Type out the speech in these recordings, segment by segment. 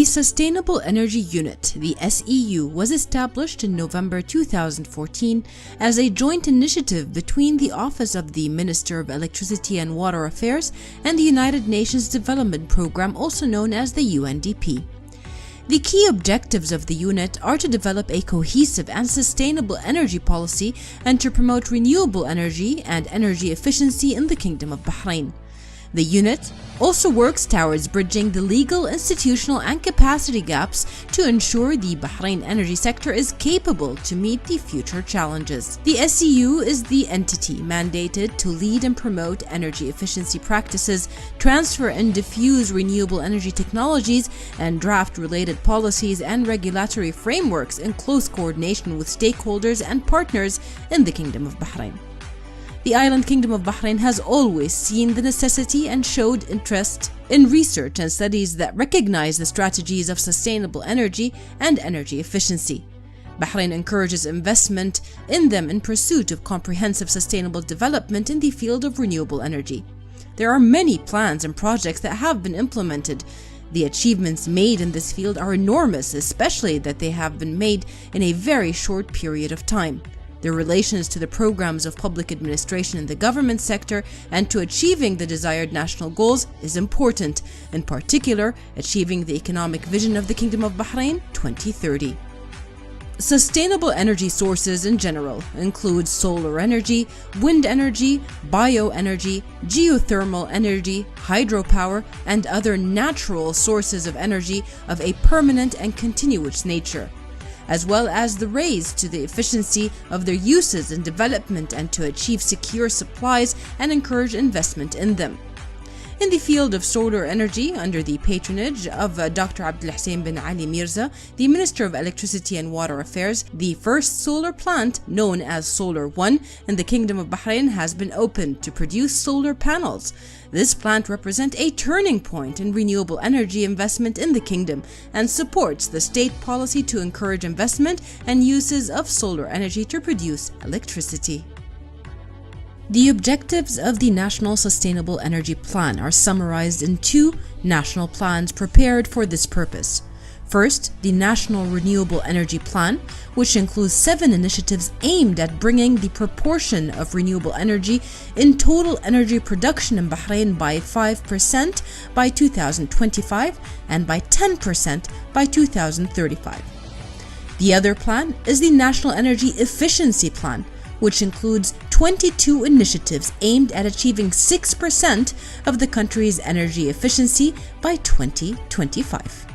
Sustainable Energy Unit, the SEU, was established in November 2014 as a joint initiative between the Office of the Minister of Electricity and Water Affairs and the United Nations Development Programme, also known as the UNDP. The key objectives of the unit are to develop a cohesive and sustainable energy policy and to promote renewable energy and energy efficiency in the Kingdom of Bahrain. The unit also works towards bridging the legal, institutional, and capacity gaps to ensure the Bahrain energy sector is capable to meet the future challenges. The SEU is the entity mandated to lead and promote energy efficiency practices, transfer and diffuse renewable energy technologies, and draft related policies and regulatory frameworks in close coordination with stakeholders and partners in the Kingdom of Bahrain. The island Kingdom of Bahrain has always seen the necessity and showed interest in research and studies that recognize the strategies of sustainable energy and energy efficiency. Bahrain encourages investment in them in pursuit of comprehensive sustainable development in the field of renewable energy. There are many plans and projects that have been implemented. The achievements made in this field are enormous, especially that they have been made in a very short period of time. Their relations to the programs of public administration in the government sector and to achieving the desired national goals is important, in particular achieving the economic vision of the Kingdom of Bahrain 2030. Sustainable energy sources in general include solar energy, wind energy, bioenergy, geothermal energy, hydropower, and other natural sources of energy of a permanent and continuous nature, as well as the raise to the efficiency of their uses and development and to achieve secure supplies and encourage investment in them. In the field of solar energy, under the patronage of Dr. Abdul Hussein bin Ali Mirza, the Minister of Electricity and Water Affairs, the first solar plant, known as Solar One, in the Kingdom of Bahrain has been opened to produce solar panels. This plant represents a turning point in renewable energy investment in the kingdom and supports the state policy to encourage investment and uses of solar energy to produce electricity. The objectives of the National Sustainable Energy Plan are summarized in two national plans prepared for this purpose. First, the National Renewable Energy Plan, which includes 7 initiatives aimed at bringing the proportion of renewable energy in total energy production in Bahrain by 5% by 2025 and by 10% by 2035. The other plan is the National Energy Efficiency Plan, which includes 22 initiatives aimed at achieving 6% of the country's energy efficiency by 2025.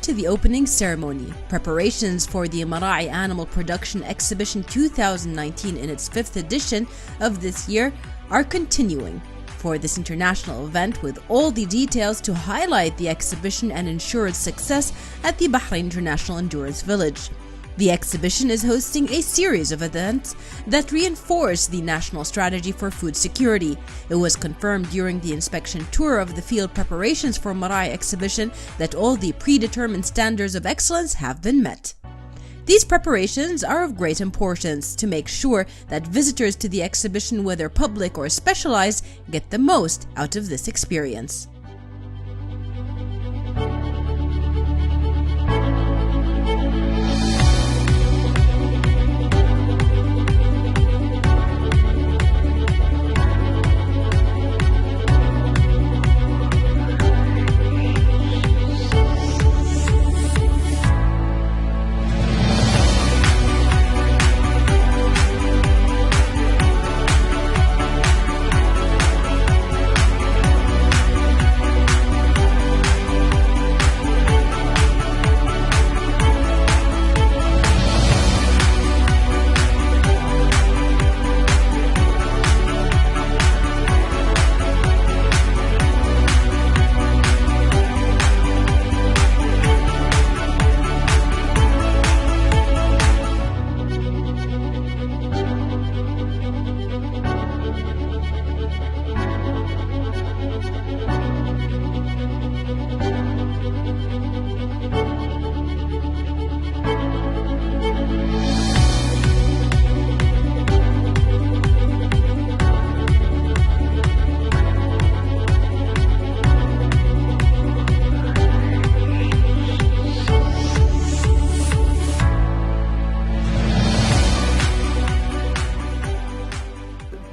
to the opening ceremony. Preparations for the Mara'i Animal Production Exhibition 2019 in its 5th edition of this year are continuing. For this international event, with all the details to highlight the exhibition and ensure its success at the Bahrain International Endurance Village. The exhibition is hosting a series of events that reinforce the national strategy for food security. It was confirmed during the inspection tour of the field preparations for Mara'i exhibition that all the predetermined standards of excellence have been met. These preparations are of great importance to make sure that visitors to the exhibition, whether public or specialized, get the most out of this experience.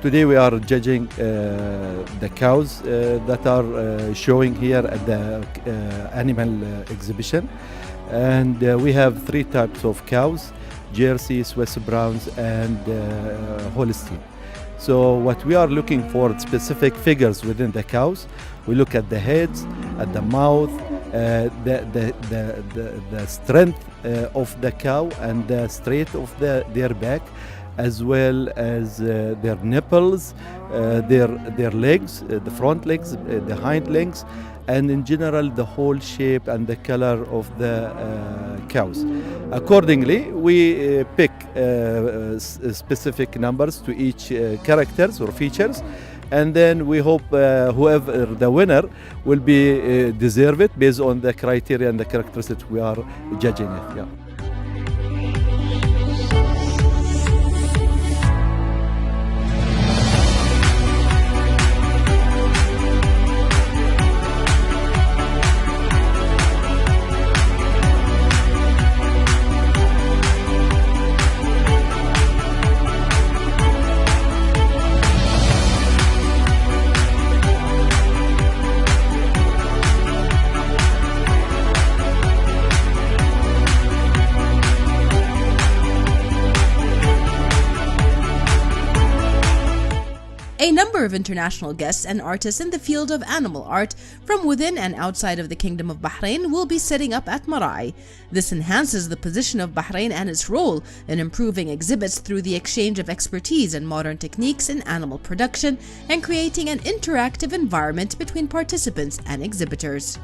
Today we are judging the cows that are showing here at the animal exhibition, and we have 3 types of cows: Jersey, Swiss Browns, and Holstein. So what we are looking for specific figures within the cows. We look at the heads, at the mouth, the strength of the cow and the straight of their back, as well as their nipples, their legs, the front legs, the hind legs, and in general the whole shape and the color of the cows. Accordingly, we pick specific numbers to each characters or features, and then we hope whoever the winner will be deserve it based on the criteria and the characteristics we are judging it. Yeah. A number of international guests and artists in the field of animal art from within and outside of the Kingdom of Bahrain will be setting up at Mara'i. This enhances the position of Bahrain and its role in improving exhibits through the exchange of expertise and modern techniques in animal production and creating an interactive environment between participants and exhibitors.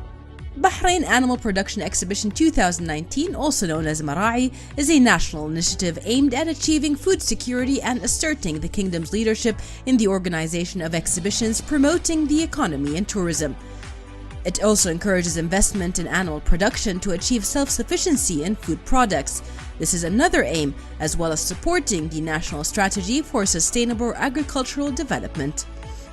Bahrain Animal Production Exhibition 2019, also known as Mara'i, is a national initiative aimed at achieving food security and asserting the kingdom's leadership in the organization of exhibitions promoting the economy and tourism. It also encourages investment in animal production to achieve self-sufficiency in food products. This is another aim, as well as supporting the national strategy for sustainable agricultural development.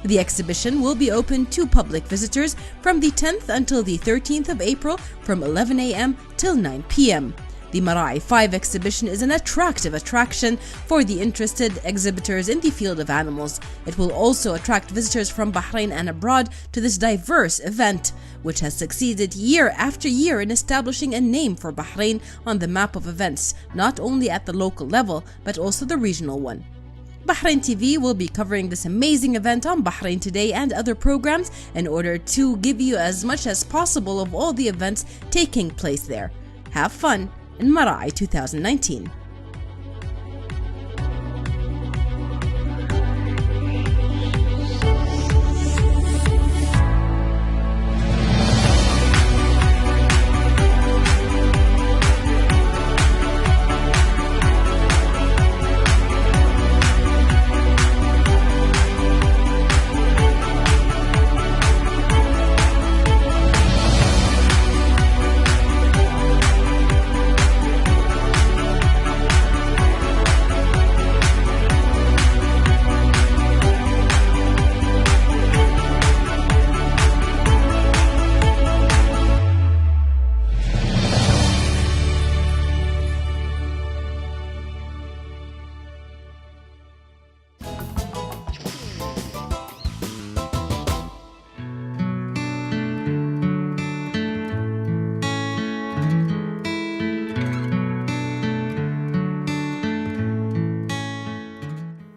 The exhibition will be open to public visitors from the 10th until the 13th of April from 11 a.m. till 9 p.m. The Mara'i 5 exhibition is an attractive attraction for the interested exhibitors in the field of animals. It will also attract visitors from Bahrain and abroad to this diverse event, which has succeeded year after year in establishing a name for Bahrain on the map of events, not only at the local level, but also the regional one. Bahrain TV will be covering this amazing event on Bahrain Today and other programs in order to give you as much as possible of all the events taking place there. Have fun in Mara'i 2019.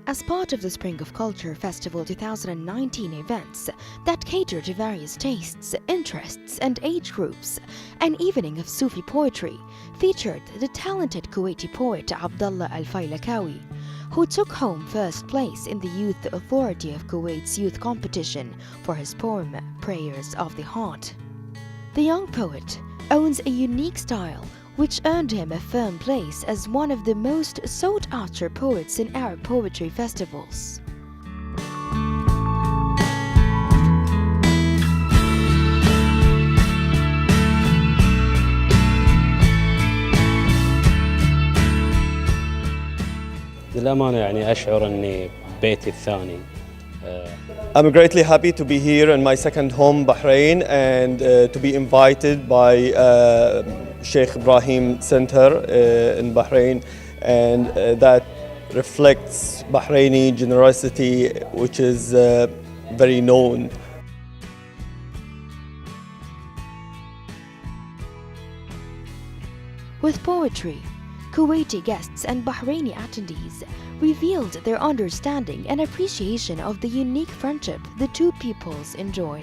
As part of the Spring of Culture Festival 2019 events that cater to various tastes, interests, and age groups, an evening of Sufi poetry featured the talented Kuwaiti poet Abdullah Al-Failakawi, who took home first place in the Youth Authority of Kuwait's youth competition for his poem Prayers of the Heart. The young poet owns a unique style which earned him a firm place as one of the most sought-after poets in Arab poetry festivals. للأمانة يعني أشعر أني بيتي الثاني. I'm greatly happy to be here in my second home, Bahrain, and to be invited by Sheikh Ibrahim Center in Bahrain, and that reflects Bahraini generosity, which is very known. With poetry, Kuwaiti guests and Bahraini attendees revealed their understanding and appreciation of the unique friendship the two peoples enjoy.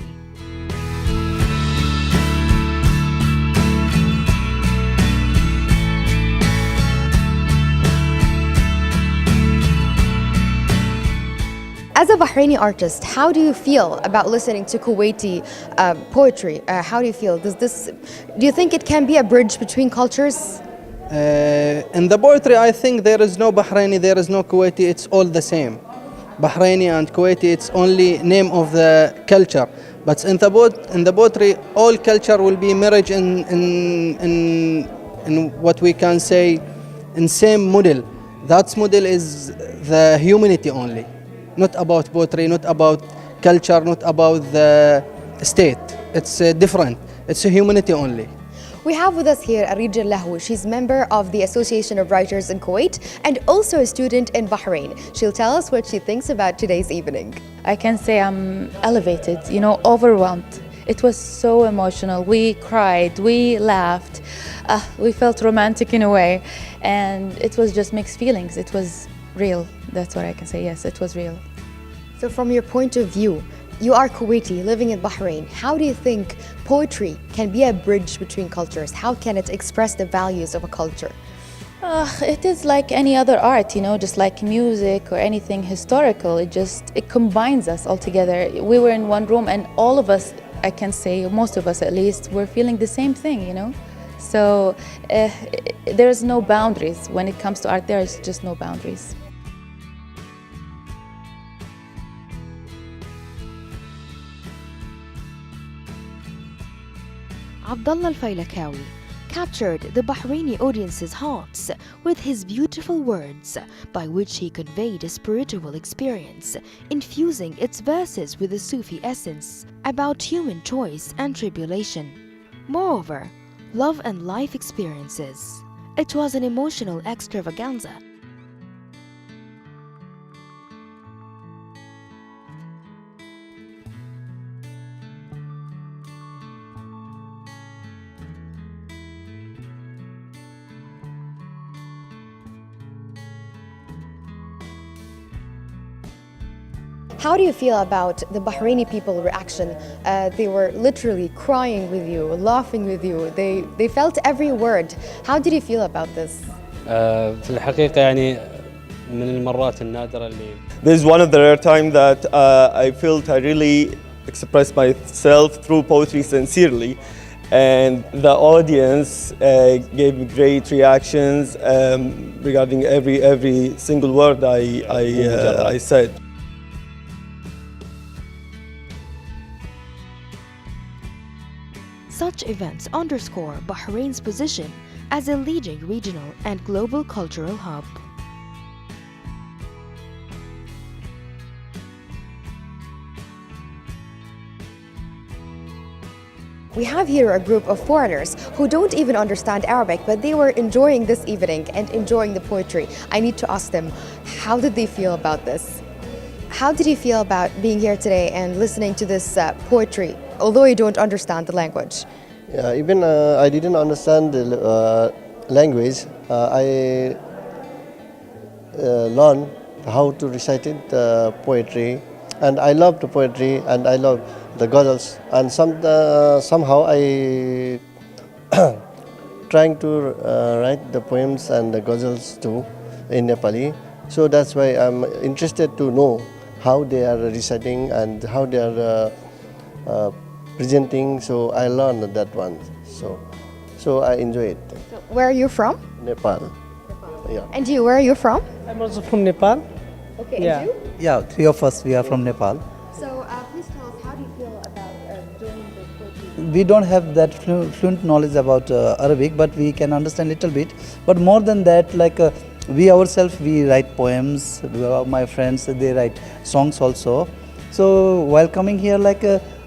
As a Bahraini artist, how do you feel about listening to Kuwaiti poetry? How do you feel? Do you think it can be a bridge between cultures? In the poetry, I think there is no Bahraini, there is no Kuwaiti, it's all the same. Bahraini and Kuwaiti, it's only name of the culture. But in the poetry, all culture will be married in what we can say, in same model. That model is the humanity only. Not about poetry, not about culture, not about the state. It's different. It's a humanity only. We have with us here Arija Lahou. She's member of the Association of Writers in Kuwait and also a student in Bahrain. She'll tell us what she thinks about today's evening. I can say I'm elevated, overwhelmed. It was so emotional. We cried, we laughed, we felt romantic in a way, and it was just mixed feelings. It was real. That's what I can say. Yes, it was real. So from your point of view, you are Kuwaiti living in Bahrain. How do you think poetry can be a bridge between cultures? How can it express the values of a culture? It is like any other art, just like music or anything historical. It combines us all together. We were in one room and all of us, I can say, most of us at least, were feeling the same thing, So there's no boundaries. When it comes to art, there's just no boundaries. Abdullah Al-Failakawi captured the Bahraini audience's hearts with his beautiful words, by which he conveyed a spiritual experience, infusing its verses with a Sufi essence about human choice and tribulation. Moreover, love and life experiences. It was an emotional extravaganza. How do you feel about the Bahraini people reaction? They were literally crying with you, laughing with you. They felt every word. How did you feel about this? في الحقيقة يعني من المرات النادرة اللي This is one of the rare times that I felt I really expressed myself through poetry sincerely, and the audience gave me great reactions regarding every single word I said. Such events underscore Bahrain's position as a leading regional and global cultural hub. We have here a group of foreigners who don't even understand Arabic, but they were enjoying this evening and enjoying the poetry. I need to ask them, how did they feel about this? How did you feel about being here today and listening to this poetry, although you don't understand the language? Yeah, even I didn't understand the language. I learned how to recite it, poetry, and I love the poetry and I love the ghazals. And somehow I trying to write the poems and the ghazals too in Nepali. So that's why I'm interested to know how they are reciting and how they are presenting. So I learned that one. So I enjoy it. So where are you from? Nepal. Yeah. And you, where are you from? I'm also from Nepal. Okay, Yeah. and you? Yeah, three of us, we are from Nepal. So please tell us, how do you feel about doing the poetry? We don't have that fluent knowledge about Arabic, but we can understand a little bit. But more than that, like we ourselves, we write poems. My friends, they write songs also. So while coming here, like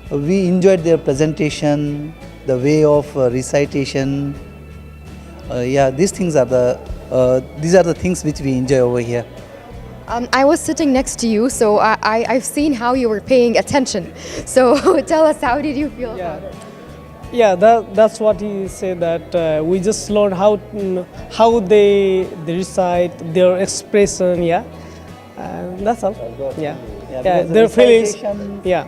we enjoyed their presentation, the way of recitation. Yeah, these are the things which we enjoy over here. I was sitting next to you, so I've seen how you were paying attention. So tell us, how did you feel about it? Yeah, that's what he said, that we just learned how they recite, their expression, yeah. That's all. Yeah. Yeah, their feelings. Yeah.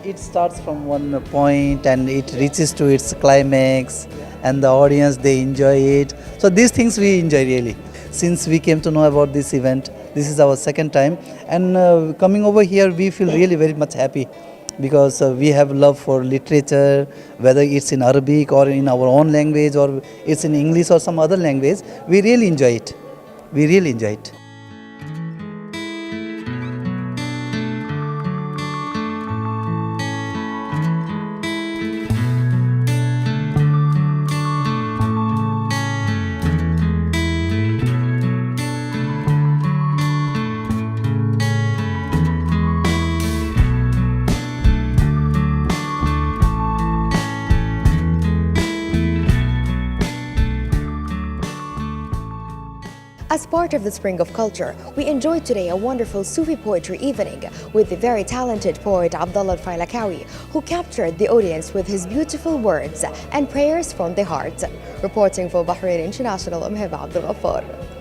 It starts from one point and it reaches to its climax, and the audience, they enjoy it. So these things we enjoy really. Since we came to know about this event, this is our second time, and coming over here, we feel really very much happy because we have love for literature, whether it's in Arabic or in our own language or it's in English or some other language. We really enjoy it. We really enjoy it. As part of the Spring of Culture, we enjoyed today a wonderful Sufi poetry evening with the very talented poet Abdullah Al-Failakawi, who captured the audience with his beautiful words and prayers from the heart. Reporting for Bahrain International, I'm Heba Abdul Ghaffar.